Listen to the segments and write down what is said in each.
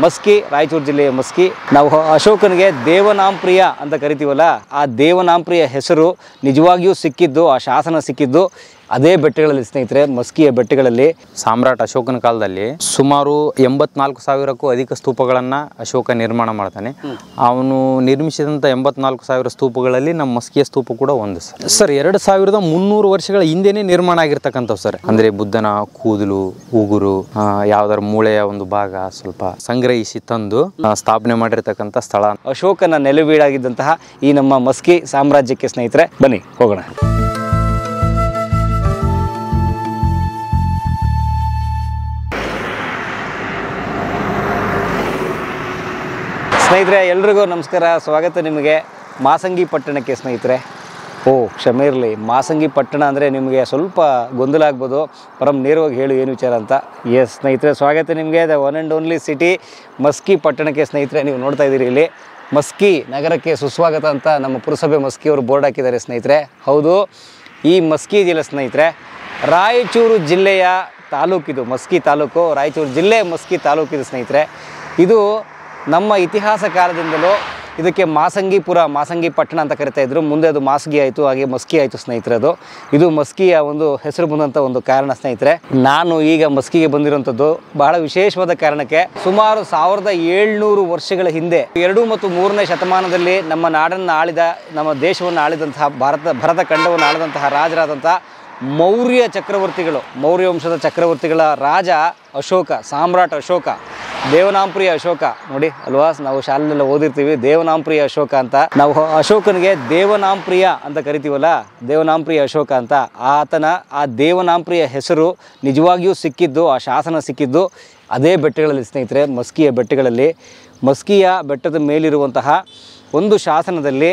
ಮಸ್ಕಿ, ರಾಯಚೂರು ಜಿಲ್ಲೆಯ ಮಸ್ಕಿ. ನಾವು ಅಶೋಕನಿಗೆ ದೇವನಾಂಪ್ರಿಯ ಅಂತ ಕರಿತೀವಲ್ಲ, ಆ ದೇವನಾಂಪ್ರಿಯ ಹೆಸರು ನಿಜವಾಗಿಯೂ ಸಿಕ್ಕಿದ್ದು, ಆ ಶಾಸನ ಸಿಕ್ಕಿದ್ದು ಅದೇ ಬೆಟ್ಟಗಳಲ್ಲಿ ಸ್ನೇಹಿತರೆ, ಮಸ್ಕಿಯ ಬೆಟ್ಟಗಳಲ್ಲಿ. ಸಾಮ್ರಾಟ್ ಅಶೋಕನ ಕಾಲದಲ್ಲಿ ಸುಮಾರು 84,000ಕ್ಕೂ ಅಧಿಕ ಸ್ತೂಪಗಳನ್ನು ಅಶೋಕ ನಿರ್ಮಾಣ ಮಾಡ್ತಾನೆ. ಅವನು ನಿರ್ಮಿಸಿದಂಥ 84,000 ಸ್ತೂಪಗಳಲ್ಲಿ ನಮ್ಮ ಮಸ್ಕಿಯ ಸ್ತೂಪ ಕೂಡ ಒಂದು ಸರ್. 2300 ವರ್ಷಗಳ ಹಿಂದೆನೇ ನಿರ್ಮಾಣ ಆಗಿರ್ತಕ್ಕಂಥವು ಸರ್. ಅಂದರೆ ಬುದ್ಧನ ಕೂದಲು, ಉಗುರು, ಯಾವ್ದಾರ ಮೂಳೆಯ ಒಂದು ಭಾಗ ಸ್ವಲ್ಪ ಸಂಗ್ರಹಿಸಿ ತಂದು ಸ್ಥಾಪನೆ ಮಾಡಿರ್ತಕ್ಕಂಥ ಸ್ಥಳ. ಅಶೋಕನ ನೆಲೆವೀಡಾಗಿದ್ದಂತಹ ಈ ನಮ್ಮ ಮಸ್ಕಿ ಸಾಮ್ರಾಜ್ಯಕ್ಕೆ ಸ್ನೇಹಿತರೆ ಬನ್ನಿ ಹೋಗೋಣ. ಸ್ನೇಹಿತರೆ ಎಲ್ರಿಗೂ ನಮಸ್ಕಾರ, ಸ್ವಾಗತ ನಿಮಗೆ ಮಾಸಂಗಿ ಪಟ್ಟಣಕ್ಕೆ ಸ್ನೇಹಿತರೆ. ಕ್ಷಮೆ ಇರಲಿ, ಮಾಸಂಗಿ ಪಟ್ಟಣ ಅಂದರೆ ನಿಮಗೆ ಸ್ವಲ್ಪ ಗೊಂದಲ ಆಗ್ಬೋದು. ನೇರವಾಗಿ ಹೇಳು ಏನು ವಿಚಾರ ಅಂತ. ಎಸ್ ಸ್ನೇಹಿತರೆ, ಸ್ವಾಗತ ನಿಮಗೆ the one and only city Maski ಪಟ್ಟಣಕ್ಕೆ ಸ್ನೇಹಿತರೆ. ನೀವು ನೋಡ್ತಾ ಇದ್ದೀರಿ ಇಲ್ಲಿ ಮಸ್ಕಿ ನಗರಕ್ಕೆ ಸುಸ್ವಾಗತ ಅಂತ ನಮ್ಮ ಪುರಸಭೆ ಮಸ್ಕಿಯವರು ಬೋರ್ಡ್ ಹಾಕಿದ್ದಾರೆ ಸ್ನೇಹಿತರೆ. ಹೌದು, ಈ ಮಸ್ಕಿ ಇದೆಯಲ್ಲ ಸ್ನೇಹಿತರೆ, ರಾಯಚೂರು ಜಿಲ್ಲೆಯ ತಾಲೂಕಿದು. ಮಸ್ಕಿ ತಾಲೂಕು, ರಾಯಚೂರು ಜಿಲ್ಲೆ ಮಸ್ಕಿ ತಾಲೂಕಿದು ಸ್ನೇಹಿತರೆ. ಇದು ನಮ್ಮ ಇತಿಹಾಸ ಕಾಲದಿಂದಲೂ ಇದಕ್ಕೆ ಮಾಸಂಗಿಪುರ, ಮಾಸಂಗಿ ಪಟ್ಟಣ ಅಂತ ಕರಿತಾ ಇದ್ರು. ಮುಂದೆ ಅದು ಮಾಸಗಿ ಆಯಿತು, ಹಾಗೆ ಮಸ್ಕಿ ಆಯಿತು ಸ್ನೇಹಿತರೆ. ಇದು ಮಸ್ಕಿಯ ಒಂದು ಹೆಸರು ಬಂದಂಥ ಒಂದು ಕಾರಣ ಸ್ನೇಹಿತರೆ. ನಾನು ಈಗ ಮಸ್ಕಿಗೆ ಬಂದಿರುವಂಥದ್ದು ಬಹಳ ವಿಶೇಷವಾದ ಕಾರಣಕ್ಕೆ. ಸುಮಾರು 1700 ವರ್ಷಗಳ ಹಿಂದೆ 2 ಮತ್ತು 3ನೇ ಶತಮಾನದಲ್ಲಿ ನಮ್ಮ ನಾಡನ್ನು ಆಳಿದ, ನಮ್ಮ ದೇಶವನ್ನು ಆಳಿದಂತಹ, ಭರತ ಖಂಡವನ್ನು ಆಳಿದಂತಹ ರಾಜರಾದಂತಹ ಮೌರ್ಯ ಚಕ್ರವರ್ತಿಗಳು, ಮೌರ್ಯ ವಂಶದ ಚಕ್ರವರ್ತಿಗಳ ರಾಜ ಅಶೋಕ, ಸಾಮ್ರಾಟ್ ಅಶೋಕ, ದೇವನಾಂಪ್ರಿಯ ಅಶೋಕ. ನೋಡಿ ಅಲ್ವಾ, ನಾವು ಶಾಲೆಯಲ್ಲೆಲ್ಲ ಓದಿರ್ತೀವಿ ದೇವನಾಂಪ್ರಿಯ ಅಶೋಕ ಅಂತ. ನಾವು ಅಶೋಕನಿಗೆ ದೇವನಾಂಪ್ರಿಯ ಅಂತ ಕರಿತೀವಲ್ಲ, ದೇವನಾಂಪ್ರಿಯ ಅಶೋಕ ಅಂತ. ಆ ದೇವನಾಂಪ್ರಿಯ ಹೆಸರು ನಿಜವಾಗಿಯೂ ಸಿಕ್ಕಿದ್ದು, ಆ ಶಾಸನ ಸಿಕ್ಕಿದ್ದು ಅದೇ ಬೆಟ್ಟಗಳಲ್ಲಿ ಸ್ನೇಹಿತರೆ, ಮಸ್ಕಿಯ ಬೆಟ್ಟಗಳಲ್ಲಿ. ಮಸ್ಕಿಯ ಬೆಟ್ಟದ ಮೇಲಿರುವಂತಹ ಒಂದು ಶಾಸನದಲ್ಲಿ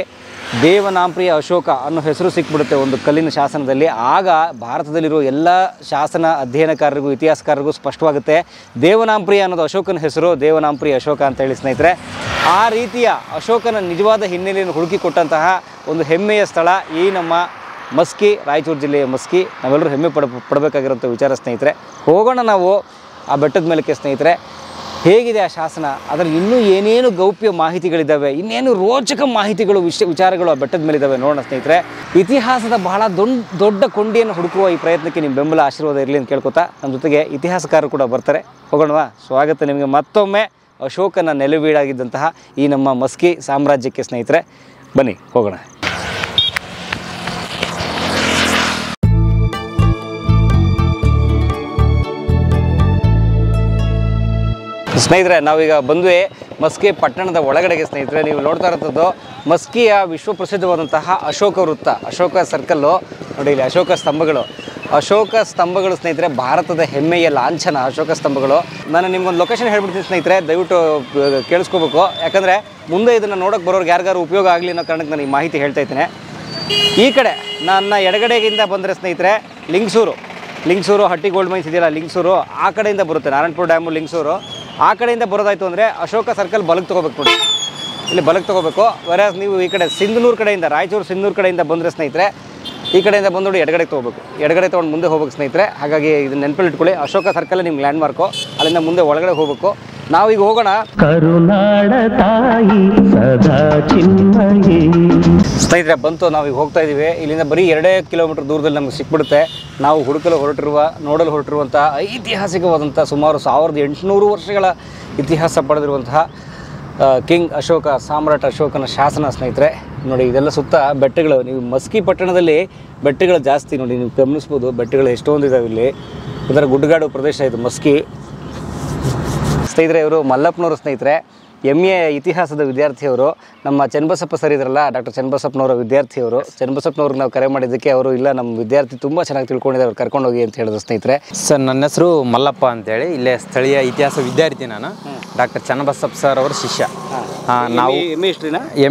ದೇವನಾಂಪ್ರಿಯ ಅಶೋಕ ಅನ್ನೋ ಹೆಸರು ಸಿಕ್ಬಿಡುತ್ತೆ, ಒಂದು ಕಲ್ಲಿನ ಶಾಸನದಲ್ಲಿ. ಆಗ ಭಾರತದಲ್ಲಿರೋ ಎಲ್ಲ ಶಾಸನ ಅಧ್ಯಯನಕಾರರಿಗೂ, ಇತಿಹಾಸಕಾರರಿಗೂ ಸ್ಪಷ್ಟವಾಗುತ್ತೆ ದೇವನಾಂಪ್ರಿಯ ಅನ್ನೋದು ಅಶೋಕನ ಹೆಸರು, ದೇವನಾಂಪ್ರಿಯ ಅಶೋಕ ಅಂತ ಹೇಳಿ ಸ್ನೇಹಿತರೆ. ಆ ರೀತಿಯ ಅಶೋಕನ ನಿಜವಾದ ಹಿನ್ನೆಲೆಯನ್ನು ಹುಡುಕಿಕೊಟ್ಟಂತಹ ಒಂದು ಹೆಮ್ಮೆಯ ಸ್ಥಳ ಈ ನಮ್ಮ ಮಸ್ಕಿ, ರಾಯಚೂರು ಜಿಲ್ಲೆಯ ಮಸ್ಕಿ. ನಾವೆಲ್ಲರೂ ಹೆಮ್ಮೆ ಪಡಬೇಕಾಗಿರೋಂಥ ವಿಚಾರ ಸ್ನೇಹಿತರೆ. ಹೋಗೋಣ ನಾವು ಆ ಬೆಟ್ಟದ ಮೇಲಕ್ಕೆ ಸ್ನೇಹಿತರೆ. ಹೇಗಿದೆ ಆ ಶಾಸನ, ಅದರಲ್ಲಿ ಇನ್ನೂ ಏನೇನು ಗೌಪ್ಯ ಮಾಹಿತಿಗಳಿದ್ದಾವೆ, ಇನ್ನೇನು ರೋಚಕ ಮಾಹಿತಿಗಳು, ವಿಚಾರಗಳು ಆ ಬೆಟ್ಟದ ಮೇಲಿದ್ದಾವೆ ನೋಡೋಣ ಸ್ನೇಹಿತರೆ. ಇತಿಹಾಸದ ಬಹಳ ದೊಡ್ಡ ಕೊಂಡಿಯನ್ನು ಹುಡುಕುವ ಈ ಪ್ರಯತ್ನಕ್ಕೆ ನಿಮ್ಮ ಬೆಂಬಲ, ಆಶೀರ್ವಾದ ಇರಲಿ ಅಂತ ಕೇಳ್ಕೊತಾ, ನಮ್ಮ ಜೊತೆಗೆ ಇತಿಹಾಸಕಾರರು ಕೂಡ ಬರ್ತಾರೆ. ಹೋಗೋಣವಾ? ಸ್ವಾಗತ ನಿಮಗೆ ಮತ್ತೊಮ್ಮೆ ಅಶೋಕನ ನೆಲೆವೀಡಾಗಿದ್ದಂತಹ ಈ ನಮ್ಮ ಮಸ್ಕಿ ಸಾಮ್ರಾಜ್ಯಕ್ಕೆ ಸ್ನೇಹಿತರೆ. ಬನ್ನಿ ಹೋಗೋಣ. ಸ್ನೇಹಿತರೆ, ನಾವೀಗ ಬಂದ್ವಿ ಮಸ್ಕಿ ಪಟ್ಟಣದ ಒಳಗಡೆಗೆ ಸ್ನೇಹಿತರೆ. ನೀವು ನೋಡ್ತಾ ಇರೋಂಥದ್ದು ಮಸ್ಕಿಯ ವಿಶ್ವಪ್ರಸಿದ್ಧವಾದಂತಹ ಅಶೋಕ ವೃತ್ತ, ಅಶೋಕ ಸರ್ಕಲ್ಲು. ನೋಡಿ ಇಲ್ಲಿ ಅಶೋಕ ಸ್ತಂಭಗಳು ಸ್ನೇಹಿತರೆ, ಭಾರತದ ಹೆಮ್ಮೆಯ ಲಾಂಛನ ಅಶೋಕ ಸ್ತಂಭಗಳು. ನಾನು ನಿಮ್ಗೊಂದು ಲೊಕೇಶನ್ ಹೇಳ್ಬಿಡ್ತೀನಿ ಸ್ನೇಹಿತರೆ, ದಯವಿಟ್ಟು ಕೇಳಿಸ್ಕೋಬೇಕು. ಯಾಕಂದರೆ ಮುಂದೆ ಇದನ್ನು ನೋಡೋಕೆ ಬರೋರಿಗೆ ಯಾರಿಗಾರು ಉಪಯೋಗ ಆಗಲಿ ಅನ್ನೋ ಕಾರಣಕ್ಕೆ ನಾನು ಈ ಮಾಹಿತಿ ಹೇಳ್ತಾ ಇದ್ದೇನೆ. ಈ ಕಡೆ ನನ್ನ ಎಡಗಡೆಗಿಂದ ಬಂದರೆ ಸ್ನೇಹಿತರೆ ಲಿಂಗಸೂರು ಹಟ್ಟಿ ಗೋಲ್ಡ್ ಮೈನ್ಸ್ ಇದೆಯಲ್ಲ, ಲಿಂಗಸೂರು ಆ ಕಡೆಯಿಂದ ಬರುತ್ತೆ. ನಾರಾಯಣಪುರ ಡ್ಯಾಮು, ಲಿಂಗಸೂರು ಆ ಕಡೆಯಿಂದ ಬರೋದಾಯಿತು ಅಂದರೆ ಅಶೋಕ ಸರ್ಕಲ್ ಬಲಕ್ಕೆ ತೊಗೋಬೇಕು. ನೋಡಿ ಇಲ್ಲಿ ಬಲಕ್ಕೆ ತೊಗೋಬೇಕು. ವೆರಾಸ್ ನೀವು ಈ ಕಡೆ ಸಿಂಧನೂರು ಕಡೆಯಿಂದ, ರಾಯಚೂರು ಸಿಂಧನೂರು ಕಡೆಯಿಂದ ಬಂದರೆ ಸ್ನೇಹಿತರೆ, ಈ ಕಡೆಯಿಂದ ಬಂದು ನೋಡಿ ಎಡಗಡೆ ತೊಗೋಬೇಕು. ಎಡಗಡೆ ತೊಗೊಂಡು ಮುಂದೆ ಹೋಗ್ಬೇಕು ಸ್ನೇಹಿತರೆ. ಹಾಗಾಗಿ ಇದನ್ನ ನೆನಪಲ್ಲಿ ಇಟ್ಕೊಳ್ಳಿ, ಅಶೋಕ ಸರ್ಕಲ್ ನಿಮ್ಗೆ ಲ್ಯಾಂಡ್ ಮಾರ್ಕು. ಅಲ್ಲಿಂದ ಮುಂದೆ ಒಳಗಡೆ ಹೋಗಬೇಕು. ನಾವೀಗ ಹೋಗೋಣ. ಕರುನಾಡ ತಾಯಿ ಸದಾ ಚಿನ್ಮಯಿ ಸ್ನೇಹಿತರೆ, ಬಂತು. ನಾವೀಗ ಹೋಗ್ತಾ ಇದ್ದೀವಿ. ಇಲ್ಲಿಂದ ಬರೀ 2 ಕಿಲೋಮೀಟರ್ ದೂರದಲ್ಲಿ ನಮಗೆ ಸಿಕ್ಬಿಡುತ್ತೆ. ನಾವು ನೋಡಲು ಹೊರಟಿರುವಂಥ ಐತಿಹಾಸಿಕವಾದಂಥ ಸುಮಾರು 1800 ವರ್ಷಗಳ ಇತಿಹಾಸ ಪಡೆದಿರುವಂತಹ ಕಿಂಗ್ ಅಶೋಕ, ಸಾಮ್ರಾಟ್ ಅಶೋಕನ ಶಾಸನ ಸ್ನೇಹಿತರೆ. ನೋಡಿ ಇದೆಲ್ಲ ಸುತ್ತ ಬೆಟ್ಟಗಳು. ನೀವು ಮಸ್ಕಿ ಪಟ್ಟಣದಲ್ಲಿ ಬೆಟ್ಟಗಳು ಜಾಸ್ತಿ ನೋಡಿ, ನೀವು ಗಮನಿಸ್ಬೋದು. ಬೆಟ್ಟಗಳು ಎಷ್ಟೊಂದು ಇದಾವೆ ಇಲ್ಲಿ. ಇದರ ಗುಡ್ಡಗಾಡು ಪ್ರದೇಶ ಇದು ಮಸ್ಕಿ ಸ್ನೇಹಿತರೆ. ಇವರು ಮಲ್ಲಪ್ಪನವರು ಸ್ನೇಹಿತರೆ, MA ಇತಿಹಾಸದ ವಿದ್ಯಾರ್ಥಿಯವರು. ನಮ್ಮ ಚನ್ನಬಸಪ್ಪ ಸರ್ ಇದ್ರಲ್ಲ, ಡಾಕ್ಟರ್ ಚನ್ನಬಸಪ್ಪನವರ ವಿದ್ಯಾರ್ಥಿಯವರು. ಚನ್ನಬಸಪ್ಪನವ್ರಿಗೆ ನಾವು ಕರೆ ಮಾಡಿದ್ದಕ್ಕೆ ಅವರು ಇಲ್ಲ, ನಮ್ಮ ವಿದ್ಯಾರ್ಥಿ ತುಂಬ ಚೆನ್ನಾಗಿ ತಿಳ್ಕೊಂಡಿದ್ದಾರೆ, ಅವ್ರು ಕರ್ಕೊಂಡೋಗಿ ಅಂತ ಹೇಳಿದ್ರು ಸ್ನೇಹಿತರೆ. ಸರ್, ನನ್ನ ಹೆಸರು ಮಲ್ಲಪ್ಪ ಅಂತೇಳಿ, ಇಲ್ಲೇ ಸ್ಥಳೀಯ ಇತಿಹಾಸ ವಿದ್ಯಾರ್ಥಿ. ನಾನು ಡಾಕ್ಟರ್ ಚನ್ನಬಸಪ್ಪ ಸರ್ ಅವರ ಶಿಷ್ಯ. ನಾವು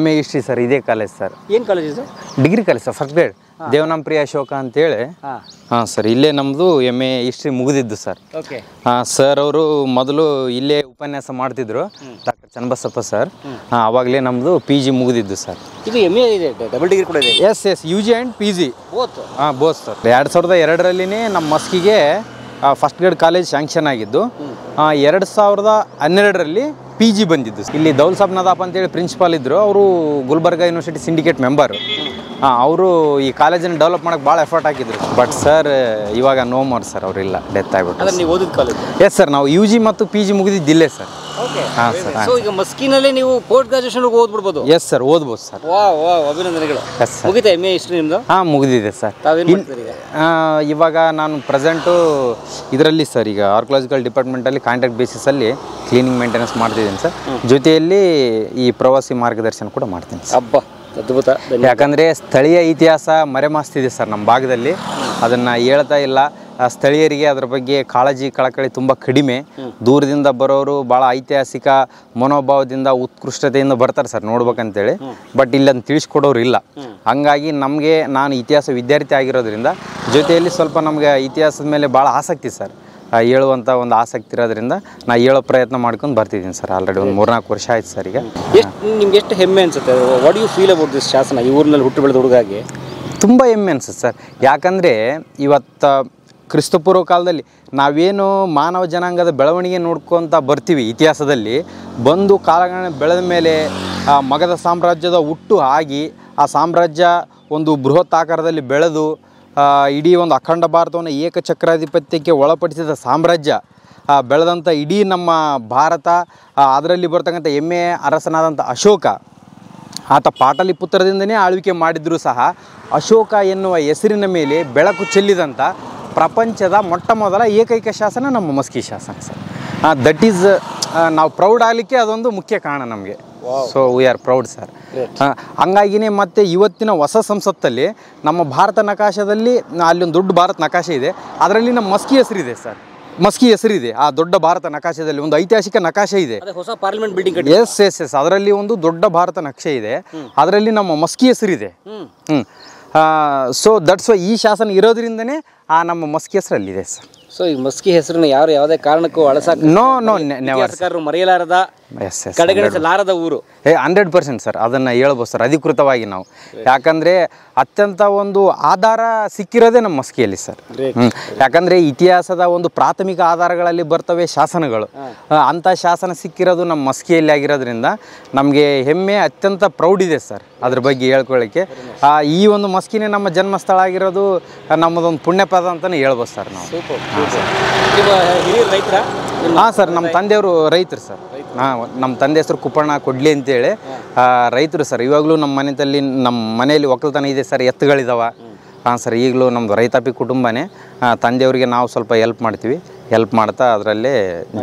MA ಹಿಸ್ಟ್ರಿ ಸರ್, ಇದೇ ಕಾಲೇಜ್ ಸರ್. ಏನು ಕಾಲೇಜ್ ಇದು? Degree college sir, first grade. Devanampriya Ashoka ಅಂತೇಳಿ. ಹಾಂ ಸರ್, ಇಲ್ಲೇ ನಮ್ಮದು MA ಹಿಸ್ಟ್ರಿ ಮುಗಿದಿದ್ದು ಸರ್. ಓಕೆ. ಸರ್ ಅವರು ಮೊದಲು ಇಲ್ಲೇ ಉಪನ್ಯಾಸ ಮಾಡ್ತಿದ್ರು, ಡಾಕ್ಟರ್ ಚನ್ನಬಸಪ್ಪ ಸರ್. ಅವಾಗಲೇ ನಮ್ಮದು PG ಮುಗಿದಿದ್ದು ಸರ್. ಇದು MA ಇದೆ, ಡಬಲ್ ಡಿಗ್ರಿ ಕೂಡ ಇದೆ? Yes UG and PG both. Both sir. 2002ರಲ್ಲಿ ನಮ್ಮ ಮಸ್ಕಿಗೆ ಫಸ್ಟ್ ಗ್ರೇಡ್ ಕಾಲೇಜ್ ಸ್ಯಾಂಕ್ಷನ್ ಆಗಿದ್ದು 2012ರಲ್ಲಿ PG ಬಂದಿದ್ದು. ಇಲ್ಲಿ ದೌಲ್ ಸಾಬ್ ನದಾಪ್ ಅಂತೇಳಿ ಪ್ರಿನ್ಸಿಪಾಲ್ ಇದ್ದರು, ಅವರು ಗುಲ್ಬರ್ಗ ಯೂನಿವರ್ಸಿಟಿ ಸಿಂಡಿಕೇಟ್ ಮೆಂಬರು. ಅವರು ಈ ಕಾಲೇಜನ್ನು ಡೆವಲಪ್ ಮಾಡೋಕ್ಕೆ ಭಾಳ ಎಫರ್ಟ್ ಹಾಕಿದ್ರು. ಬಟ್ ಸರ್ ಇವಾಗ ನೋ ಮೋರ್ ಸರ್, ಅವರಿಲ್ಲ, ಡೆತ್ ಆಗಿಬಿಟ್ಟು. ನೀವು ಓದಿದ ಕಾಲೇಜ್? ಎಸ್ ಸರ್, ನಾವು UG ಮತ್ತು PG ಮುಗಿದಿದ್ದಿಲ್ಲೇ ಸರ್. ಹಾಂ ಸರ್. ಸೊ ಈಗ ಮಸ್ಕಿನಲ್ಲಿ ನೀವು ಪೋಸ್ಟ್ ಗ್ರಾಜುಯೇಷನ್ಗೆ ಓದ್ಬಿಡ್ಬೋದು? ಎಸ್ ಸರ್, ಓದ್ಬೋದು ಸರ್. ಅಭಿನಂದನೆಗಳು. Yes sir. ಮುಗಿತಾ MA ಹಿಸ್ಟ್ರಿ ನಿಮ್ಮದು? ಹಾಂ ಮುಗಿದಿದೆ ಸರ್. ಇವಾಗ ನಾನು ಪ್ರೆಸೆಂಟು ಇದರಲ್ಲಿ ಸರ್, ಈಗ ಆರ್ಕಿಯಾಲಜಿಕಲ್ ಡಿಪಾರ್ಟ್ಮೆಂಟಲ್ಲಿ ಕಾಂಟ್ರಾಕ್ಟ್ ಬೇಸಿಸಲ್ಲಿ ಕ್ಲೀನಿಂಗ್ ಮೇಂಟೆನೆನ್ಸ್ ಮಾಡ್ತಿದ್ದೀನಿ ಸರ್. ಜೊತೆಯಲ್ಲಿ ಈ ಪ್ರವಾಸಿ ಮಾರ್ಗದರ್ಶನ ಕೂಡ ಮಾಡ್ತೀನಿ ಸರ್. ಹಬ್ಬ ಅದ್ಭುತ. ಯಾಕಂದರೆ ಸ್ಥಳೀಯ ಇತಿಹಾಸ ಮರೆಮಾಸ್ತಿದೆ ಸರ್ ನಮ್ಮ ಭಾಗದಲ್ಲಿ, ಅದನ್ನು ಹೇಳ್ತಾ ಇಲ್ಲ. ಸ್ಥಳೀಯರಿಗೆ ಅದ್ರ ಬಗ್ಗೆ ಕಾಳಜಿ ಕಳಕಳಿ ತುಂಬ ಕಡಿಮೆ. ದೂರದಿಂದ ಬರೋರು ಭಾಳ ಐತಿಹಾಸಿಕ ಮನೋಭಾವದಿಂದ ಉತ್ಕೃಷ್ಟತೆಯಿಂದ ಬರ್ತಾರೆ ಸರ್ ನೋಡ್ಬೇಕಂತೇಳಿ. ಬಟ್ ಇಲ್ಲಿ ಅದನ್ನು ತಿಳಿಸ್ಕೊಡೋರು ಇಲ್ಲ. ಹಂಗಾಗಿ ನಮಗೆ, ನಾನು ಇತಿಹಾಸ ವಿದ್ಯಾರ್ಥಿ ಆಗಿರೋದ್ರಿಂದ ಜೊತೆಯಲ್ಲಿ ಸ್ವಲ್ಪ ನಮಗೆ ಇತಿಹಾಸದ ಮೇಲೆ ಭಾಳ ಆಸಕ್ತಿ ಸರ್, ಹೇಳುವಂಥ ಒಂದು ಆಸಕ್ತಿ ಇರೋದ್ರಿಂದ ನಾನು ಹೇಳೋ ಪ್ರಯತ್ನ ಮಾಡ್ಕೊಂಡು ಬರ್ತಿದ್ದೀನಿ ಸರ್. ಆಲ್ರೆಡಿ ಒಂದು 3-4 ವರ್ಷ ಆಯ್ತು ಸರ್. ಈಗ ನಿಮ್ಗೆ ಎಷ್ಟು ಹೆಮ್ಮೆ ಅನ್ಸುತ್ತೆ? What you feel about this ಶಾಸನ? ಈ ಊರಿನಲ್ಲಿ ಹುಟ್ಟು ಬೆಳೆದ ಹುಡುಗಾಗಿ ತುಂಬ ಹೆಮ್ಮೆ ಅನ್ಸುತ್ತೆ ಸರ್. ಯಾಕಂದರೆ ಇವತ್ತು ಕ್ರಿಸ್ತಪೂರ್ವ ಕಾಲದಲ್ಲಿ ನಾವೇನು ಮಾನವ ಜನಾಂಗದ ಬೆಳವಣಿಗೆ ನೋಡ್ಕೊತ ಬರ್ತೀವಿ, ಇತಿಹಾಸದಲ್ಲಿ ಬಂದು ಕಾಲಗಳನ್ನ ಬೆಳೆದ ಮೇಲೆ ಮಗಧ ಸಾಮ್ರಾಜ್ಯದ ಹುಟ್ಟು ಆಗಿ ಆ ಸಾಮ್ರಾಜ್ಯ ಒಂದು ಬೃಹತ್ ಆಕಾರದಲ್ಲಿ ಬೆಳೆದು ಇಡೀ ಒಂದು ಅಖಂಡ ಭಾರತವನ್ನು ಏಕಚಕ್ರಾಧಿಪತ್ಯಕ್ಕೆ ಒಳಪಡಿಸಿದ ಸಾಮ್ರಾಜ್ಯ ಬೆಳೆದಂಥ ಇಡೀ ನಮ್ಮ ಭಾರತ, ಅದರಲ್ಲಿ ಬರ್ತಕ್ಕಂಥ ಹೆಮ್ಮೆಯ ಅರಸನಾದಂಥ ಅಶೋಕ, ಆತ ಪಾಟಲಿಪುತ್ರದಿಂದನೇ ಆಳ್ವಿಕೆ ಮಾಡಿದರೂ ಸಹ ಅಶೋಕ ಎನ್ನುವ ಹೆಸರಿನ ಮೇಲೆ ಬೆಳಕು ಚೆಲ್ಲಿದಂಥ ಪ್ರಪಂಚದ ಮೊಟ್ಟ ಮೊದಲ ಏಕೈಕ ಶಾಸನ ನಮ್ಮ ಮಸ್ಕಿ ಶಾಸನ ಸರ್. ದಟ್ ಈಸ್ ನಾವು ಪ್ರೌಡ್ ಆಗಲಿಕ್ಕೆ ಅದೊಂದು ಮುಖ್ಯ ಕಾರಣ ನಮಗೆ. So we are proud sir. ಹಂಗಾಗಿನೇ ಮತ್ತು ಇವತ್ತಿನ ಹೊಸ ಸಂಸತ್ತಲ್ಲಿ ನಮ್ಮ ಭಾರತ ನಕಾಶದಲ್ಲಿ ಅಲ್ಲೊಂದು ದೊಡ್ಡ ಭಾರತ ನಕಾಶೆ ಇದೆ, ಅದರಲ್ಲಿ ನಮ್ಮ ಮಸ್ಕಿ ಹೆಸರಿದೆ ಸರ್. ಮಸ್ಕಿ ಹೆಸರಿದೆ ಆ ದೊಡ್ಡ ಭಾರತ ನಕಾಶೆದಲ್ಲಿ, ಒಂದು ಐತಿಹಾಸಿಕ ನಕಾಶೆ ಇದೆ. ಹೊಸ parliament building. Yes yes yes, ಅದರಲ್ಲಿ ಒಂದು ದೊಡ್ಡ ಭಾರತ ನಕ್ಷೆ ಇದೆ, ಅದರಲ್ಲಿ ನಮ್ಮ ಮಸ್ಕಿ ಹೆಸರಿದೆ. ಸೊ ದಟ್ಸ್ ವೈ ಈ ಶಾಸನ ಇರೋದ್ರಿಂದನೇ ಆ ನಮ್ಮ ಮಸ್ಕಿ ಹೆಸರಲ್ಲಿದೆ ಸರ್. ಸೊ ಈ ಮಸ್ಕಿ ಹೆಸರನ್ನ ಯಾವುದೇ ಕಾರಣಕ್ಕೂ ನೆವರ್ ಮರೆಯಲಾರದ, ಕಡೆಗಣಿಸಲಾರದ ಊರು. 100% ಸರ್, ಅದನ್ನು ಹೇಳ್ಬೋದು ಸರ್ ಅಧಿಕೃತವಾಗಿ ನಾವು. ಯಾಕಂದರೆ ಅತ್ಯಂತ ಒಂದು ಆಧಾರ ಸಿಕ್ಕಿರೋದೇ ನಮ್ಮ ಮಸ್ಕಿಯಲ್ಲಿ ಸರ್. ಯಾಕಂದರೆ ಇತಿಹಾಸದ ಒಂದು ಪ್ರಾಥಮಿಕ ಆಧಾರಗಳಲ್ಲಿ ಬರ್ತವೆ ಶಾಸನಗಳು, ಅಂಥ ಶಾಸನ ಸಿಕ್ಕಿರೋದು ನಮ್ಮ ಮಸ್ಕಿಯಲ್ಲಿ ಆಗಿರೋದ್ರಿಂದ ನಮಗೆ ಹೆಮ್ಮೆ, ಅತ್ಯಂತ ಪ್ರೌಡ್ ಇದೆ ಸರ್ ಅದ್ರ ಬಗ್ಗೆ ಹೇಳ್ಕೊಳ್ಳಿಕ್ಕೆ. ಈ ಒಂದು ಮಸ್ಕಿನೇ ನಮ್ಮ ಜನ್ಮಸ್ಥಳ ಆಗಿರೋದು ನಮ್ಮದೊಂದು ಪುಣ್ಯಪದ ಅಂತಲೇ ಹೇಳ್ಬೋದು ಸರ್ ನಾವು. ಹಾಂ ಸರ್, ನಮ್ಮ ತಂದೆಯವರು ರೈತರು ಸರ್. ನಮ್ಮ ತಂದೆ ಹೆಸರು ಕುಪ್ಪಣ್ಣ ಕೊಡ್ಲಿ ಅಂತೇಳಿ ರೈತರು ಸರ್. ಇವಾಗಲೂ ನಮ್ಮ ಮನೆಯಲ್ಲಿ ಒಕ್ಕಲ್ತನ ಇದೆ ಸರ್, ಎತ್ತುಗಳಿದಾವೆ. ಹಾಂ ಸರ್, ಈಗಲೂ ನಮ್ಮದು ರೈತಾಪಿ ಕುಟುಂಬನೇ. ತಂದೆಯವರಿಗೆ ನಾವು ಸ್ವಲ್ಪ ಹೆಲ್ಪ್ ಮಾಡ್ತೀವಿ, ಹೆಲ್ಪ್ ಮಾಡ್ತಾ ಅದರಲ್ಲೇ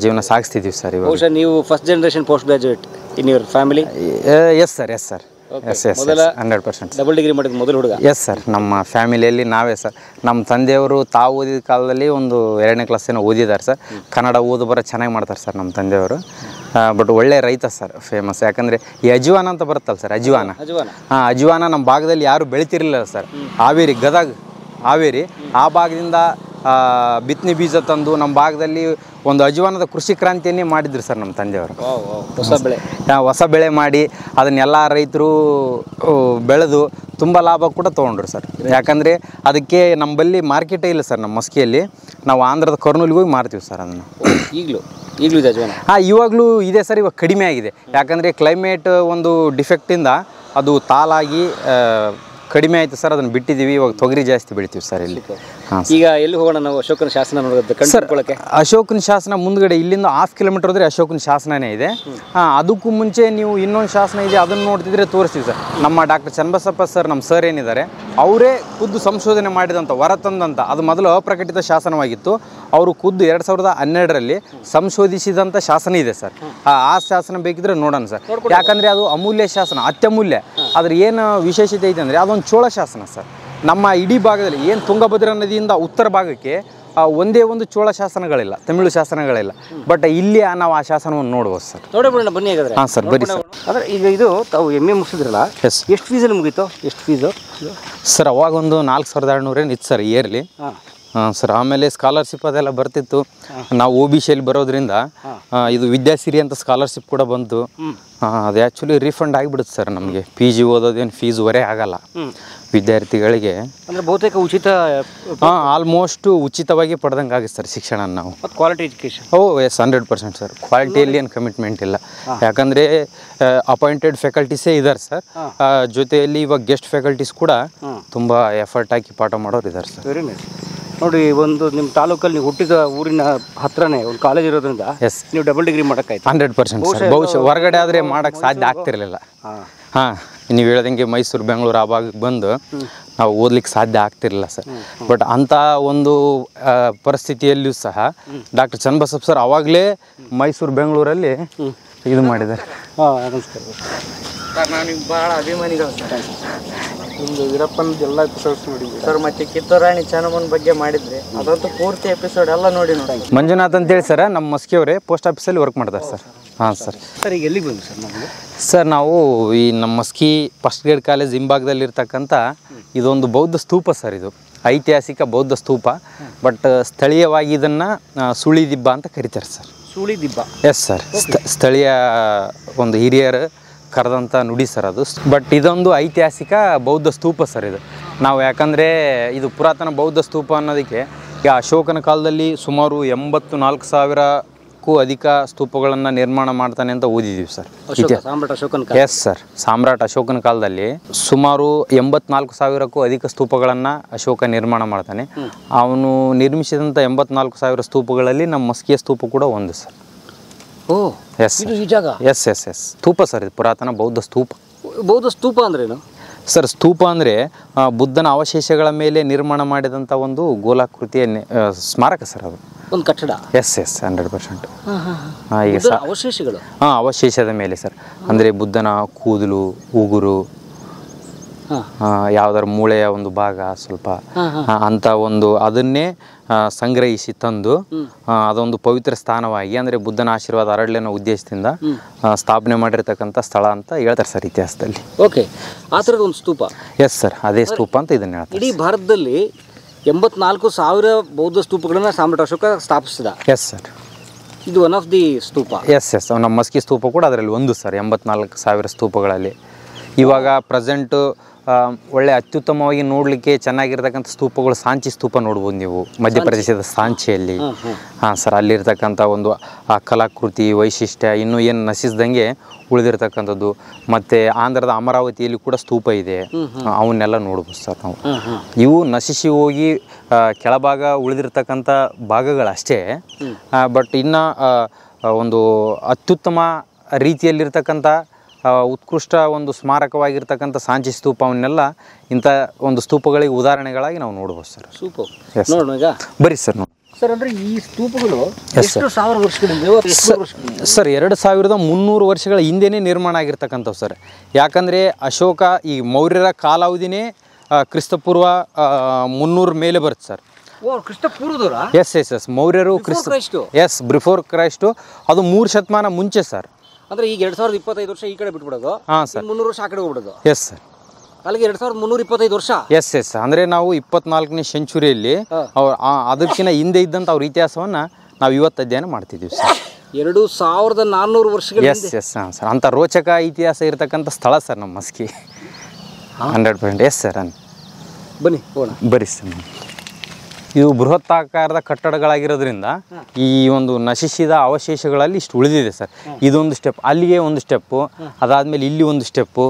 ಜೀವನ ಸಾಗಿಸ್ತಿದ್ದೀವಿ ಸರ್. ಇವಾಗ ನೀವು first generation post graduate in your family? Yes sir, yes sir, yes yes 100%. Double degree ಮಾಡಿದ ಮೊದಲು ಹುಡುಗ? ಎಸ್ ಸರ್, ನಮ್ಮ ಫ್ಯಾಮಿಲಿಯಲ್ಲಿ ನಾವೇ ಸರ್. ನಮ್ಮ ತಂದೆಯವರು ತಾವು ಓದಿದ ಕಾಲದಲ್ಲಿ ಒಂದು 2ನೇ ಕ್ಲಾಸ್ ಏನೋ ಓದಿದ್ದಾರೆ ಸರ್. ಕನ್ನಡ ಓದು ಬರೋ ಚೆನ್ನಾಗಿ ಮಾಡ್ತಾರೆ ಸರ್ ನಮ್ಮ ತಂದೆಯವರು. ಬಟ್ ಒಳ್ಳೆ ರೈತ ಸರ್, ಫೇಮಸ್. ಯಾಕಂದರೆ ಈ ಅಜ್ವಾನ ಅಂತ ಬರುತ್ತಲ್ಲ ಸರ್, ಅಜ್ವಾನ. ಅಜ್ವಾನ ನಮ್ಮ ಭಾಗದಲ್ಲಿ ಯಾರು ಬೆಳಿತಿರಲಿಲ್ಲ ಸರ್. ಹಾವೇರಿ, ಗದಗ ಹಾವೇರಿ ಆ ಭಾಗದಿಂದ ಬಿತ್ತನೆ ಬೀಜ ತಂದು ನಮ್ಮ ಭಾಗದಲ್ಲಿ ಒಂದು ಅಜ್ವಾನದ ಕೃಷಿ ಕ್ರಾಂತಿಯನ್ನೇ ಮಾಡಿದ್ರು ಸರ್ ನಮ್ಮ ತಂದೆಯವರು. ಹೊಸ ಬೆಳೆ ಮಾಡಿ ಅದನ್ನೆಲ್ಲ ರೈತರು ಬೆಳೆದು ತುಂಬ ಲಾಭ ಕೂಡ ತೊಗೊಂಡ್ರು ಸರ್. ಯಾಕಂದರೆ ಅದಕ್ಕೆ ನಮ್ಮಲ್ಲಿ ಮಾರ್ಕೆಟೇ ಇಲ್ಲ ಸರ್. ನಮ್ಮ ಮಸ್ಕಿಯಲ್ಲಿ ನಾವು ಆಂಧ್ರದ ಕರ್ನೂಲಿಗೆ ಹೋಗಿ ಮಾರ್ತೀವಿ ಸರ್ ಅದನ್ನು. ಈಗಲೂ ಇದೆ ಅಜ್ವಾನ? ಇವಾಗಲೂ ಇದೆ ಸರ್, ಇವಾಗ ಕಡಿಮೆ ಆಗಿದೆ. ಯಾಕಂದರೆ ಕ್ಲೈಮೇಟ್ ಒಂದು ಡಿಫೆಕ್ಟಿಂದ ಅದು ತಾಲಾಗಿ ಕಡಿಮೆ ಆಯಿತು ಸರ್, ಅದನ್ನು ಬಿಟ್ಟಿದ್ದೀವಿ. ಇವಾಗ ತೊಗರಿ ಜಾಸ್ತಿ ಬೆಳಿತೀವಿ ಸರ್ ಇಲ್ಲಿ. ಈಗ ಎಲ್ಲಿ ಹೋಗೋಣ ನಾವು ಅಶೋಕನ ಶಾಸನ ನೋಡೋದು ಸರ್? ಅಶೋಕನ ಶಾಸನ ಮುಂದ್ಗಡೆ ಇಲ್ಲಿಂದ 1/2 ಕಿಲೋಮೀಟರ್ ಹೋದರೆ ಅಶೋಕನ ಶಾಸನನೇ ಇದೆ. ಅದಕ್ಕೂ ಮುಂಚೆ ನೀವು ಇನ್ನೊಂದು ಶಾಸನ ಇದೆ, ಅದನ್ನು ನೋಡ್ತಿದ್ರೆ ತೋರಿಸ್ತೀವಿ ಸರ್. ನಮ್ಮ ಡಾಕ್ಟರ್ ಚನ್ನಬಸಪ್ಪ ಸರ್, ನಮ್ಮ ಸರ್ ಏನಿದ್ದಾರೆ, ಅವರೇ ಖುದ್ದು ಸಂಶೋಧನೆ ಮಾಡಿದಂಥ, ಹೊರತಂದಂಥ, ಅದು ಮೊದಲು ಅಪ್ರಕಟಿತ ಶಾಸನವಾಗಿತ್ತು. ಅವರು ಖುದ್ದು 2012ರಲ್ಲಿ ಸಂಶೋಧಿಸಿದಂಥ ಶಾಸನ ಇದೆ ಸರ್. ಆ ಶಾಸನ ಬೇಕಿದ್ರೆ ನೋಡೋಣ ಸರ್. ಯಾಕಂದರೆ ಅದು ಅಮೂಲ್ಯ ಶಾಸನ, ಅತ್ಯಮೂಲ್ಯ. ಅದ್ರ ಏನು ವಿಶೇಷತೆ ಐತೆ ಅಂದರೆ ಅದೊಂದು ಚೋಳ ಶಾಸನ ಸರ್. ನಮ್ಮ ಇಡೀ ಭಾಗದಲ್ಲಿ ಏನು ತುಂಗಭದ್ರಾ ನದಿಯಿಂದ ಉತ್ತರ ಭಾಗಕ್ಕೆ ಒಂದೇ ಒಂದು ಚೋಳ ಶಾಸನಗಳಿಲ್ಲ, ತಮಿಳು ಶಾಸನಗಳಿಲ್ಲ. ಬಟ್ ಇಲ್ಲಿ ನಾವು ಆ ಶಾಸನವನ್ನು ನೋಡ್ಬೋದು ಸರ್. ನೋಡೋಣ ಬನ್ನಿ ಹಾಗಾದ್ರೆ. ಹಾಂ ಸರ್, ಬನ್ನಿ ಸರ್. ಅಂದರೆ ಈಗ ಇದು ತಾವು MA ಮುಗಿಸಿದ್ರಲ್ಲ, ಎಷ್ಟು ಫೀಸಲ್ಲಿ ಮುಗೀತು? ಎಷ್ಟು ಫೀಸು ಸರ್? ಅವಾಗ ಒಂದು 4200 ಇತ್ತು ಸರ್ ಇಯರ್ಲಿ. ಸರ್ ಆಮೇಲೆ ಸ್ಕಾಲರ್ಶಿಪ್ ಅದೆಲ್ಲ ಬರ್ತಿತ್ತು. ನಾವು OBC ಬರೋದ್ರಿಂದ ಇದು ವಿದ್ಯಾಸಿರಿ ಅಂತ ಸ್ಕಾಲರ್ಶಿಪ್ ಕೂಡ ಬಂತು. ಅದು ಆ್ಯಕ್ಚುಲಿ ರೀಫಂಡ್ ಆಗಿಬಿಡುತ್ತೆ ಸರ್ ನಮಗೆ. PG ಓದೋದೇನು ಫೀಸ್ ಹೊರೆ ಆಗಲ್ಲ ವಿದ್ಯಾರ್ಥಿಗಳಿಗೆ. ಅಂದರೆ ಬಹುತೇಕ ಉಚಿತ, ಆಲ್ಮೋಸ್ಟ್ ಉಚಿತವಾಗಿ ಪಡೆದಂಗೆ ಆಗುತ್ತೆ ಸರ್ ಶಿಕ್ಷಣ ನಾವು. Quality education. Yes 100% sir. ಕ್ವಾಲಿಟಿಯಲ್ಲಿ ಏನು ಕಮಿಟ್ಮೆಂಟ್ ಇಲ್ಲ. ಯಾಕಂದರೆ ಅಪಾಯಿಂಟೆಡ್ ಫ್ಯಾಕಲ್ಟೀಸೇ ಇದ್ದಾರೆ ಸರ್. ಜೊತೆಯಲ್ಲಿ ಇವಾಗ ಗೆಸ್ಟ್ ಫ್ಯಾಕಲ್ಟೀಸ್ ಕೂಡ ತುಂಬ ಎಫರ್ಟ್ ಹಾಕಿ ಪಾಠ ಮಾಡೋರು ಇದ್ದಾರೆ ಸರ್. Very nice. ನೋಡಿ, ಒಂದು ನಿಮ್ಮ ತಾಲೂಕಲ್ಲಿ ನೀವು ಹುಟ್ಟಿದ ಊರಿನ ಹತ್ರನೇ ಒಂದು ಕಾಲೇಜ್ ಇರೋದ್ರಿಂದ ಎಸ್ ನೀವು ಡಬಲ್ ಡಿಗ್ರಿ ಮಾಡೋಕ್ಕಾಯ್ತು. 100% ಸರ್. ಬಹುಶಃ ಹೊರಗಡೆ ಆದರೆ ಮಾಡೋಕ್ಕೆ ಸಾಧ್ಯ ಆಗ್ತಿರಲಿಲ್ಲ. ನೀವು ಹೇಳ್ದಂಗೆ ಮೈಸೂರು ಬೆಂಗಳೂರು ಆ ಭಾಗಕ್ಕೆ ಬಂದು ನಾವು ಓದ್ಲಿಕ್ಕೆ ಸಾಧ್ಯ ಆಗ್ತಿರಲಿಲ್ಲ ಸರ್. ಬಟ್ ಅಂಥ ಒಂದು ಪರಿಸ್ಥಿತಿಯಲ್ಲಿಯೂ ಸಹ ಡಾಕ್ಟರ್ ಚನ್ನಬಸಪ್ಪ ಸರ್ ಅವಾಗಲೇ ಮೈಸೂರು ಬೆಂಗಳೂರಲ್ಲಿ ಇದು ಮಾಡಿದ್ದಾರೆ. ನಮಸ್ಕಾರ ಸರ್, ನಾನು ನಿಮ್ಗೆ ಭಾಳ ಅಭಿಮಾನಿಗಳು ಸರ್. ನಿಮ್ಮದು ವೀರಪ್ಪನದು ಎಲ್ಲ ಎಪಿಸೋಡ್ಸ್ ನೋಡಿದ್ವಿ ಸರ್. ಮತ್ತು ಕಿತ್ತೂರಾಣಿ ಚೆನ್ನಮ್ಮನ ಬಗ್ಗೆ ಮಾಡಿದ್ರಿ, ಅದಂತೂ ಪೂರ್ತಿ ಎಪಿಸೋಡ್ ಎಲ್ಲ ನೋಡಿ. ಮಂಜುನಾಥ್ ಅಂತೇಳಿ ಸರ್, ನಮ್ಮ ಮಸ್ಕಿಯವರೇ ಪೋಸ್ಟ್ ಆಫೀಸಲ್ಲಿ ವರ್ಕ್ ಮಾಡ್ತಾರೆ ಸರ್. ಸರ್. ಸರ್, ಈಗ ಎಲ್ಲಿಗೆ ಬಂದು ಸರ್ ನಮಗೆ? ಸರ್, ನಾವು ಈ ನಮ್ಮ ಮಸ್ಕಿ ಫಸ್ಟ್ ಗ್ರೇಡ್ ಕಾಲೇಜ್ ಹಿಂಭಾಗದಲ್ಲಿರ್ತಕ್ಕಂಥ ಇದೊಂದು ಬೌದ್ಧ ಸ್ತೂಪ ಸರ್. ಇದು ಐತಿಹಾಸಿಕ ಬೌದ್ಧ ಸ್ತೂಪ. ಬಟ್ ಸ್ಥಳೀಯವಾಗಿ ಇದನ್ನು ಸುಳಿದಿಬ್ಬ ಅಂತ ಕರೀತಾರೆ ಸರ್. ಸುಳಿದಿಬ್ಬ. Yes sir. ಸ್ಥಳೀಯ ಒಂದು ಹಿರಿಯರು ಕರೆದಂಥ ನುಡಿ ಸರ್ ಅದು. ಬಟ್ ಇದೊಂದು ಐತಿಹಾಸಿಕ ಬೌದ್ಧ ಸ್ತೂಪ ಸರ್ ಇದು. ನಾವು ಯಾಕಂದರೆ ಇದು ಪುರಾತನ ಬೌದ್ಧ ಸ್ತೂಪ ಅನ್ನೋದಕ್ಕೆ ಈಗ ಅಶೋಕನ ಕಾಲದಲ್ಲಿ ಸುಮಾರು 84,000ಕ್ಕೂ ಅಧಿಕ ಸ್ತೂಪಗಳನ್ನು ನಿರ್ಮಾಣ ಮಾಡ್ತಾನೆ ಅಂತ ಓದಿದ್ದೀವಿ ಸರ್. ಸಾಮ್ರಾಟ್ ಅಶೋಕನ. Yes sir. ಸಾಮ್ರಾಟ್ ಅಶೋಕನ ಕಾಲದಲ್ಲಿ ಸುಮಾರು 84,000ಕ್ಕೂ ಅಧಿಕ ಸ್ತೂಪಗಳನ್ನು ಅಶೋಕ ನಿರ್ಮಾಣ ಮಾಡ್ತಾನೆ. ಅವನು ನಿರ್ಮಿಸಿದಂಥ 84,000 ಸ್ತೂಪಗಳಲ್ಲಿ ನಮ್ಮ ಮಸ್ಕಿಯ ಸ್ತೂಪ ಕೂಡ ಒಂದು ಸರ್. ಎಸ್ ಈ ಜಾಗ. ಎಸ್ ಎಸ್ ಎಸ್ ಸ್ತೂಪ ಸರ್. ಇದು ಪುರಾತನ ಬೌದ್ಧ ಸ್ತೂಪ. ಬೌದ್ಧ ಸ್ತೂಪ ಅಂದ್ರೇನು ಸರ್? ಸ್ತೂಪ ಅಂದರೆ ಬುದ್ಧನ ಅವಶೇಷಗಳ ಮೇಲೆ ನಿರ್ಮಾಣ ಮಾಡಿದಂಥ ಒಂದು ಗೋಲಾಕೃತಿಯ ಸ್ಮಾರಕ ಸರ್. ಅದು ಒಂದು ಕಟ್ಟಡ. Yes yes 100%. ಈಗ ಅವಶೇಷಗಳು. ಅವಶೇಷದ ಮೇಲೆ ಸರ್. ಅಂದರೆ ಬುದ್ಧನ ಕೂದಲು, ಉಗುರು, ಯಾವುದರ ಮೂಳೆಯ ಒಂದು ಭಾಗ ಸ್ವಲ್ಪ ಅಂತ ಒಂದು ಅದನ್ನೇ ಸಂಗ್ರಹಿಸಿ ತಂದು ಅದೊಂದು ಪವಿತ್ರ ಸ್ಥಾನವಾಗಿ, ಅಂದರೆ ಬುದ್ಧನ ಆಶೀರ್ವಾದ ಹರಡಲಿನ ಉದ್ದೇಶದಿಂದ ಸ್ಥಾಪನೆ ಮಾಡಿರ್ತಕ್ಕಂಥ ಸ್ಥಳ ಅಂತ ಹೇಳ್ತಾರೆ ಸರ್ ಇತಿಹಾಸದಲ್ಲಿ. ಓಕೆ, ಆ ಥರದ ಒಂದು ಸ್ತೂಪ. ಎಸ್ ಸರ್, ಅದೇ ಸ್ತೂಪ ಅಂತ ಇದನ್ನ ಹೇಳ್ತಾರೆ. ಇಡೀ ಭಾರತದಲ್ಲಿ 84,000 ಬೌದ್ಧ ಸ್ತೂಪಗಳನ್ನು ಸಾಮ್ರಾಟ್ ಅಶೋಕ ಸ್ಥಾಪಿಸಿದ. Yes sir. ಇದು ಒನ್ ಆಫ್ ದಿ ಸ್ತೂಪ. Yes yes. ನಮ್ಮ ಮಸ್ಕಿ ಸ್ತೂಪ ಕೂಡ ಅದರಲ್ಲಿ ಒಂದು ಸರ್. 84,000 ಸ್ತೂಪಗಳಲ್ಲಿ ಇವಾಗ ಪ್ರೆಸೆಂಟು ಒಳ್ಳೆ ಅತ್ಯುತ್ತಮವಾಗಿ ನೋಡಲಿಕ್ಕೆ ಚೆನ್ನಾಗಿರ್ತಕ್ಕಂಥ ಸ್ತೂಪಗಳು ಸಾಂಚಿ ಸ್ತೂಪ ನೋಡ್ಬೋದು ನೀವು, ಮಧ್ಯಪ್ರದೇಶದ ಸಾಂಚಿಯಲ್ಲಿ. ಸರ್, ಅಲ್ಲಿರ್ತಕ್ಕಂಥ ಒಂದು ಆ ಕಲಾಕೃತಿ ವೈಶಿಷ್ಟ್ಯ ಇನ್ನೂ ಏನು ನಶಿಸ್ದಂಗೆ ಉಳಿದಿರ್ತಕ್ಕಂಥದ್ದು. ಮತ್ತು ಆಂಧ್ರದ ಅಮರಾವತಿಯಲ್ಲಿ ಕೂಡ ಸ್ತೂಪ ಇದೆ, ಅವನ್ನೆಲ್ಲ ನೋಡ್ಬೋದು ಸರ್ ನಾವು. ಇವು ನಶಿಸಿ ಹೋಗಿ ಕೆಳಭಾಗ ಉಳಿದಿರ್ತಕ್ಕಂಥ ಭಾಗಗಳಷ್ಟೇ. ಬಟ್ ಇನ್ನು ಒಂದು ಅತ್ಯುತ್ತಮ ರೀತಿಯಲ್ಲಿರ್ತಕ್ಕಂಥ ಉತ್ಕೃಷ್ಟ ಒಂದು ಸ್ಮಾರಕವಾಗಿರ್ತಕ್ಕಂಥ ಸಾಂಚಿ ಸ್ತೂಪವನ್ನೆಲ್ಲ ಇಂಥ ಒಂದು ಸ್ತೂಪಗಳಿಗೆ ಉದಾಹರಣೆಗಳಾಗಿ ನಾವು ನೋಡ್ಬೋದು ಸರ್. ಸೂಪರ್. ನೋಡೋಣ ಈಗ ಬರೀ ಸರ್. ನೋಡಿ ಸರ್, ಅಂದರೆ ಈ ಸ್ತೂಪಗಳು ಎಷ್ಟು ಸಾವಿರ ವರ್ಷಗಳಿಂದ ಸರ್? 2,300 ವರ್ಷಗಳ ಹಿಂದೆನೇ ನಿರ್ಮಾಣ ಆಗಿರ್ತಕ್ಕಂಥವು ಸರ್. ಯಾಕಂದರೆ ಅಶೋಕ ಈ ಮೌರ್ಯರ ಕಾಲಾವಧಿನೇ ಕ್ರಿಸ್ತಪೂರ್ವ 300 ಮೇಲೆ ಬರುತ್ತೆ ಸರ್. ಕ್ರಿಸ್ತಪೂರ್ವದವರ? Yes yes yes. ಮೌರ್ಯರು ಎಸ್ ಬಿಫೋರ್ ಕ್ರೈಸ್ಟು. ಅದು 3 ಶತಮಾನ ಮುಂಚೆ ಸರ್. ಅಂದರೆ ಈಗ 2025 ವರ್ಷ ಈ ಕಡೆ ಬಿಟ್ಬಿಡೋದು. ಹಾಂ ಸರ್. 300 ವರ್ಷ ಆ ಕಡೆ ಹೋಗ್ಬಿಡೋದು. Yes sir. ಅಲ್ಲಿಗೆ 2325 ವರ್ಷ. Yes yes. ಅಂದರೆ ನಾವು 24ನೇ ಸೆಂಚುರಿಯಲ್ಲಿ ಅದಕ್ಕಿಂತ ಹಿಂದೆ ಇದ್ದಂಥ ಅವ್ರ ಇತಿಹಾಸವನ್ನು ನಾವು ಇವತ್ತು ಅಧ್ಯಯನ ಮಾಡ್ತಿದ್ದೀವಿ ಸರ್. 2400 ವರ್ಷಗಳ. Yes yes. ಹಾಂ ಸರ್. ಅಂಥ ರೋಚಕ ಇತಿಹಾಸ ಇರತಕ್ಕಂಥ ಸ್ಥಳ ಸರ್ ನಮ್ಮ ಮಸ್ಕಿ. 100%. Yes sir. ಬನ್ನಿ ಹೋಗೋಣ. ಬರೀ ಸರ್. ಇವು ಬೃಹತ್ತಾಕಾರದ ಕಟ್ಟಡಗಳಾಗಿರೋದ್ರಿಂದ ಈ ಒಂದು ನಶಿಸಿದ ಅವಶೇಷಗಳಲ್ಲಿ ಇಷ್ಟು ಉಳಿದಿದೆ ಸರ್. ಇದೊಂದು ಸ್ಟೆಪ್, ಅಲ್ಲಿಗೆ ಒಂದು ಸ್ಟೆಪ್ಪು, ಅದಾದಮೇಲೆ ಇಲ್ಲಿ ಒಂದು ಸ್ಟೆಪ್ಪು,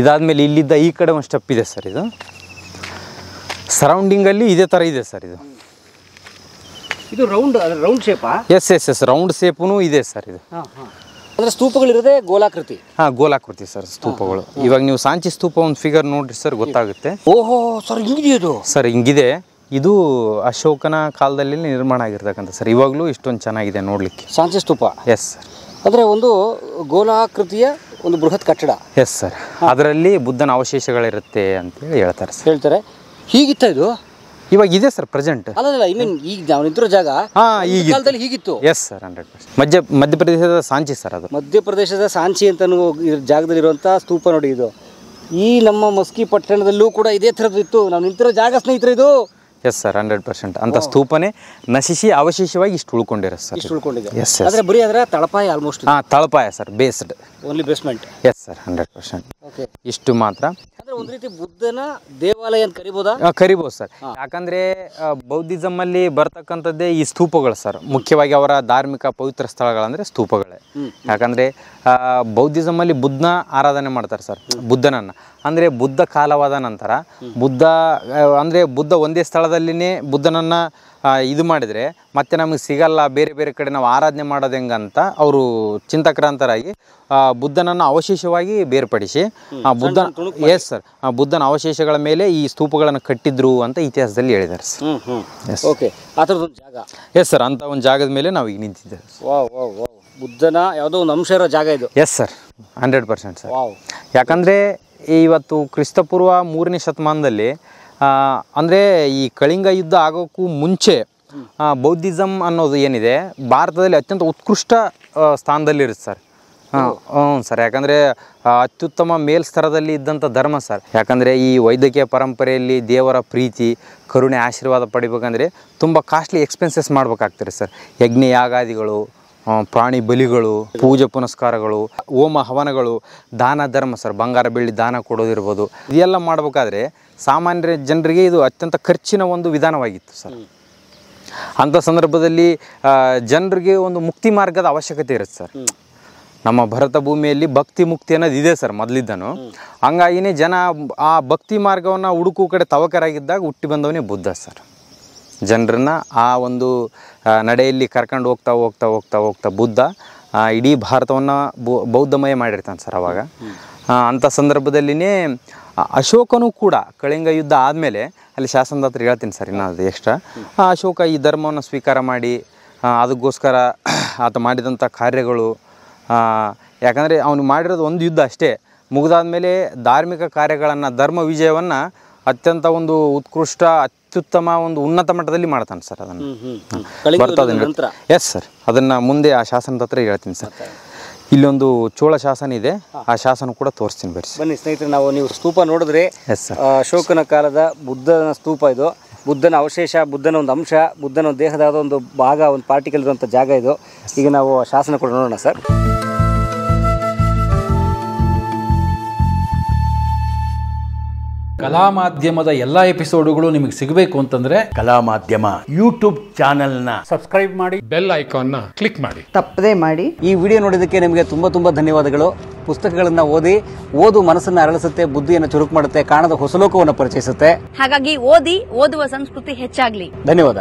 ಇದಾದಮೇಲೆ ಇಲ್ಲಿದ್ದ ಈ ಕಡೆ ಒಂದು ಸ್ಟೆಪ್ ಇದೆ ಸರ್. ಇದು ಸರೌಂಡಿಂಗಲ್ಲಿ ಇದೇ ಥರ ಇದೆ ಸರ್. ಇದು ರೌಂಡ್ ಶೇಪಾ? Yes yes yes. ರೌಂಡ್ ಶೇಪೂ ಇದೆ ಸರ್. ಇದು ಅಂದರೆ ಸ್ತೂಪಗಳಿರೋದೇ ಗೋಲಾಕೃತಿ. ಗೋಲಾಕೃತಿ ಸರ್ ಸ್ತೂಪಗಳು. ಇವಾಗ ನೀವು ಸಾಂಚಿ ಸ್ತೂಪ ಒಂದು ಫಿಗರ್ ನೋಡ್ರಿ ಸರ್, ಗೊತ್ತಾಗುತ್ತೆ. ಓಹೋ ಸರ್, ಹಿಂಗಿದೆ ಇದು ಸರ್. ಹಿಂಗಿದೆ. ಇದು ಅಶೋಕನ ಕಾಲದಲ್ಲಿ ನಿರ್ಮಾಣ ಆಗಿರ್ತಕ್ಕಂಥ ಸರ್. ಇವಾಗಲೂ ಇಷ್ಟೊಂದು ಚೆನ್ನಾಗಿದೆ ನೋಡಲಿಕ್ಕೆ ಸಾಂಚಿ ಸ್ತೂಪ. Yes sir. ಅಂದರೆ ಒಂದು ಗೋಲಾಕೃತಿಯ ಒಂದು ಬೃಹತ್ ಕಟ್ಟಡ. Yes sir. ಅದರಲ್ಲಿ ಬುದ್ಧನ ಅವಶೇಷಗಳಿರುತ್ತೆ ಅಂತೇಳಿ ಹೇಳ್ತಾರೆ. ಹೀಗಿತ್ತ ಇದು? ಇವಾಗ ಇದೆ ಸರ್ ಪ್ರೆಸೆಂಟ್. ಅಲ್ಲ, ಐ ಮೀನ್ ಈಗ ನಾವು ನಿಂತಿರೋ ಜಾಗ ಈ ಕಾಲದಲ್ಲಿ ಹೀಗಿತ್ತು. S sir. 100%. ಮಧ್ಯಪ್ರದೇಶದ ಸಾಂಚಿ ಸರ್. ಅದು ಮಧ್ಯಪ್ರದೇಶದ ಸಾಂಚಿ ಅಂತ ಜಾಗದಲ್ಲಿರುವಂಥ ಸ್ತೂಪ ನೋಡಿ. ಇದು ಈ ನಮ್ಮ ಮಸ್ಕಿ ಪಟ್ಟಣದಲ್ಲೂ ಕೂಡ ಇದೇ ಥರದ್ದು ಇತ್ತು. ನಾವು ನಿಂತಿರೋ ಜಾಗ ಸ್ನೇಹಿತರೆ ಇದು ಎಸ್ ಸರ್ 100% ಅಂತ ಸ್ತೂಪನೇ ನಶಿಸಿ ಅವಶೇಷವಾಗಿ ಇಷ್ಟು ಉಳ್ಕೊಂಡಿರೋ ಸರ್. ಇಷ್ಟು ಉಳ್ಕೊಂಡಿದೆ. ಎಸ್ ಅಂದರೆ ಬರೀ ಅದರ ತಳಪಾಯ ಆಲ್ಮೋಸ್ಟ್ ತಳಪಾಯ sir, based. Only basement. Yes sir 100%. Okay. ಇಷ್ಟು ಮಾತ್ರ. ಅಂದ್ರೆ ಒಂದು ರೀತಿ ಬುದ್ಧನ ದೇವಾಲಯ ಅಂತ ಕರಿಬೋದಾ? ಕರಿಬೋದು ಸರ್. ಯಾಕಂದ್ರೆ ಬೌದ್ಧಿಸಮ್ ಅಲ್ಲಿ ಬರ್ತಕ್ಕಂಥದ್ದೇ ಈ ಸ್ತೂಪಗಳು ಸರ್. ಮುಖ್ಯವಾಗಿ ಅವರ ಧಾರ್ಮಿಕ ಪವಿತ್ರ ಸ್ಥಳಗಳಂದ್ರೆ ಸ್ತೂಪಗಳೇ. ಯಾಕಂದ್ರೆ ಬೌದ್ಧಿಸಮ್ ಅಲ್ಲಿ ಬುದ್ಧನ ಆರಾಧನೆ ಮಾಡ್ತಾರೆ ಸರ್, ಬುದ್ಧನನ್ನ. ಅಂದ್ರೆ ಬುದ್ಧ ಕಾಲವಾದ ನಂತರ ಬುದ್ಧ ಒಂದೇ ಸ್ಥಳದಲ್ಲಿನೇ ಬುದ್ಧನನ್ನ ಇದು ಮಾಡಿದರೆ ಮತ್ತೆ ನಮಗೆ ಸಿಗಲ್ಲ, ಬೇರೆ ಬೇರೆ ಕಡೆ ನಾವು ಆರಾಧನೆ ಮಾಡೋದು ಹೆಂಗಂತ ಅವರು ಚಿಂತಕ್ರಾಂತರಾಗಿ ಬುದ್ಧನನ್ನು ಅವಶೇಷವಾಗಿ ಬೇರ್ಪಡಿಸಿ ಎಸ್ ಸರ್ ಬುದ್ಧನ ಅವಶೇಷಗಳ ಮೇಲೆ ಈ ಸ್ತೂಪಗಳನ್ನು ಕಟ್ಟಿದ್ರು ಅಂತ ಇತಿಹಾಸದಲ್ಲಿ ಹೇಳಿದ್ದಾರೆ ಸರ್. ಓಕೆ. ಆ ಥರದೊಂದು ಜಾಗ. ಎಸ್ ಸರ್, ಅಂತ ಒಂದು ಜಾಗದ ಮೇಲೆ ನಾವು ಈಗ ನಿಂತಿದ್ದೇವೆ. ಬುದ್ಧನ ಯಾವುದೋ ಒಂದು ಅಂಶ ಇರೋ ಜಾಗ ಇದು. S sir 100% sir. ಯಾಕಂದರೆ ಇವತ್ತು ಕ್ರಿಸ್ತಪೂರ್ವ 3ನೇ ಶತಮಾನದಲ್ಲಿ ಅಂದರೆ ಈ ಕಳಿಂಗ ಯುದ್ಧ ಆಗೋಕ್ಕೂ ಮುಂಚೆ ಬೌದ್ಧಿಸಮ್ ಅನ್ನೋದು ಏನಿದೆ ಭಾರತದಲ್ಲಿ ಅತ್ಯಂತ ಉತ್ಕೃಷ್ಟ ಸ್ಥಾನದಲ್ಲಿರುತ್ತೆ ಸರ್. ಹ್ಞೂ ಸರ್. ಯಾಕಂದರೆ ಅತ್ಯುತ್ತಮ ಮೇಲ್ಸ್ತರದಲ್ಲಿ ಇದ್ದಂಥ ಧರ್ಮ ಸರ್. ಯಾಕಂದರೆ ಈ ವೈದ್ಯಕೀಯ ಪರಂಪರೆಯಲ್ಲಿ ದೇವರ ಪ್ರೀತಿ ಕರುಣೆ ಆಶೀರ್ವಾದ ಪಡಿಬೇಕಂದ್ರೆ ತುಂಬ ಕಾಸ್ಟ್ಲಿ ಎಕ್ಸ್ಪೆನ್ಸಸ್ ಮಾಡ್ಬೇಕಾಗ್ತಾರೆ ಸರ್. ಯಜ್ಞ ಯಾಗಾದಿಗಳು, ಪ್ರಾಣಿ ಬಲಿಗಳು, ಪೂಜೆ ಪುನಸ್ಕಾರಗಳು, ಹೋಮ ಹವನಗಳು, ದಾನ ಧರ್ಮ ಸರ್, ಬಂಗಾರ ಬೆಳ್ಳಿ ದಾನ ಕೊಡೋದಿರ್ಬೋದು. ಇದೆಲ್ಲ ಮಾಡಬೇಕಾದ್ರೆ ಸಾಮಾನ್ಯ ಜನರಿಗೆ ಇದು ಅತ್ಯಂತ ಖರ್ಚಿನ ಒಂದು ವಿಧಾನವಾಗಿತ್ತು ಸರ್. ಅಂಥ ಸಂದರ್ಭದಲ್ಲಿ ಜನರಿಗೆ ಒಂದು ಮುಕ್ತಿ ಮಾರ್ಗದ ಅವಶ್ಯಕತೆ ಇರುತ್ತೆ ಸರ್. ನಮ್ಮ ಭರತ ಭೂಮಿಯಲ್ಲಿ ಭಕ್ತಿ ಮುಕ್ತಿ ಅನ್ನೋದು ಇದೆ ಸರ್ ಮೊದಲಿದ್ದನು. ಹಂಗಾಗಿನೇ ಜನ ಆ ಭಕ್ತಿ ಮಾರ್ಗವನ್ನು ಹುಡುಕೋ ಕಡೆ ತವಕರಾಗಿದ್ದಾಗ ಹುಟ್ಟಿ ಬಂದವನೇ ಬುದ್ಧ ಸರ್. ಜನರನ್ನ ಆ ಒಂದು ನಡೆಯಲ್ಲಿ ಕರ್ಕೊಂಡು ಹೋಗ್ತಾ ಹೋಗ್ತಾ ಹೋಗ್ತಾ ಹೋಗ್ತಾ ಬುದ್ಧ ಇಡೀ ಭಾರತವನ್ನು ಬೌದ್ಧಮಯ ಮಾಡಿರ್ತಾನೆ ಸರ್ ಅವಾಗ. ಅಂಥ ಸಂದರ್ಭದಲ್ಲಿನೇ ಅಶೋಕನೂ ಕೂಡ ಕಳಿಂಗ ಯುದ್ಧ ಆದಮೇಲೆ ಅಲ್ಲಿ ಶಾಸನದ ಹತ್ರ ಹೇಳ್ತೀನಿ ಸರ್ ಇನ್ನೂ ಅದು ಎಕ್ಸ್ಟ್ರಾ. ಅಶೋಕ ಈ ಧರ್ಮವನ್ನು ಸ್ವೀಕಾರ ಮಾಡಿ ಅದಕ್ಕೋಸ್ಕರ ಆತ ಮಾಡಿದಂಥ ಕಾರ್ಯಗಳು, ಯಾಕಂದರೆ ಅವನು ಮಾಡಿರೋದು ಒಂದು ಯುದ್ಧ ಅಷ್ಟೇ, ಮುಗಿದಾದ್ಮೇಲೆ ಧಾರ್ಮಿಕ ಕಾರ್ಯಗಳನ್ನು ಧರ್ಮ ವಿಜಯವನ್ನು ಅತ್ಯಂತ ಒಂದು ಉತ್ಕೃಷ್ಟ ಅತ್ಯುತ್ತಮ ಒಂದು ಉನ್ನತ ಮಟ್ಟದಲ್ಲಿ ಮಾಡ್ತಾನೆ ಸರ್. ಅದನ್ನು ಬರ್ತದೆ. ಎಸ್ ಸರ್, ಅದನ್ನು ಮುಂದೆ ಆ ಶಾಸನದ ಹತ್ರ ಹೇಳ್ತೀನಿ ಸರ್. ಇಲ್ಲೊಂದು ಚೋಳ ಶಾಸನ ಇದೆ, ಆ ಶಾಸನ ಕೂಡ ತೋರಿಸ್ತೀನಿ ಬರ್ರಿ. ಬನ್ನಿ ಸ್ನೇಹಿತರೆ, ನೀವು ಸ್ತೂಪ ನೋಡಿದ್ರೆ ಎಸ್ ಸರ್ ಅಶೋಕನ ಕಾಲದ ಬುದ್ಧನ ಸ್ತೂಪ ಇದು. ಬುದ್ಧನ ಅವಶೇಷ, ಬುದ್ಧನ ಒಂದು ಅಂಶ, ಬುದ್ಧನ ಒಂದು ದೇಹದ ಒಂದು ಭಾಗ, ಒಂದು ಪಾರ್ಟಿಕಲ್ ಇರುವಂಥ ಜಾಗ ಇದು. ಈಗ ನಾವು ಶಾಸನ ಕೂಡ ನೋಡೋಣ ಸರ್. ಕಲಾ ಮಾಧ್ಯಮದ ಎಲ್ಲ ಎಪಿಸೋಡುಗಳು ನಿಮಗೆ ಸಿಗಬೇಕು ಅಂತಂದ್ರೆ ಕಲಾ ಮಾಧ್ಯಮ ಯೂಟ್ಯೂಬ್ ಚಾನೆಲ್ನ ಸಬ್ಸ್ಕ್ರೈಬ್ ಮಾಡಿ, ಬೆಲ್ ಐಕಾನ್ನ ಕ್ಲಿಕ್ ಮಾಡಿ, ತಪ್ಪದೇ ಮಾಡಿ. ಈ ವಿಡಿಯೋ ನೋಡಿದ್ದಕ್ಕೆ ನಿಮಗೆ ತುಂಬ ಧನ್ಯವಾದಗಳು. ಪುಸ್ತಕಗಳನ್ನು ಓದು ಮನಸ್ಸನ್ನು ಅರಳಿಸುತ್ತೆ, ಬುದ್ಧಿಯನ್ನು ಚುರುಕು ಮಾಡುತ್ತೆ, ಕಾಣದ ಹೊಸ ಲೋಕವನ್ನು ಪರಿಚಯಿಸುತ್ತೆ. ಹಾಗಾಗಿ ಓದುವ ಸಂಸ್ಕೃತಿ ಹೆಚ್ಚಾಗ್ಲಿ. ಧನ್ಯವಾದ.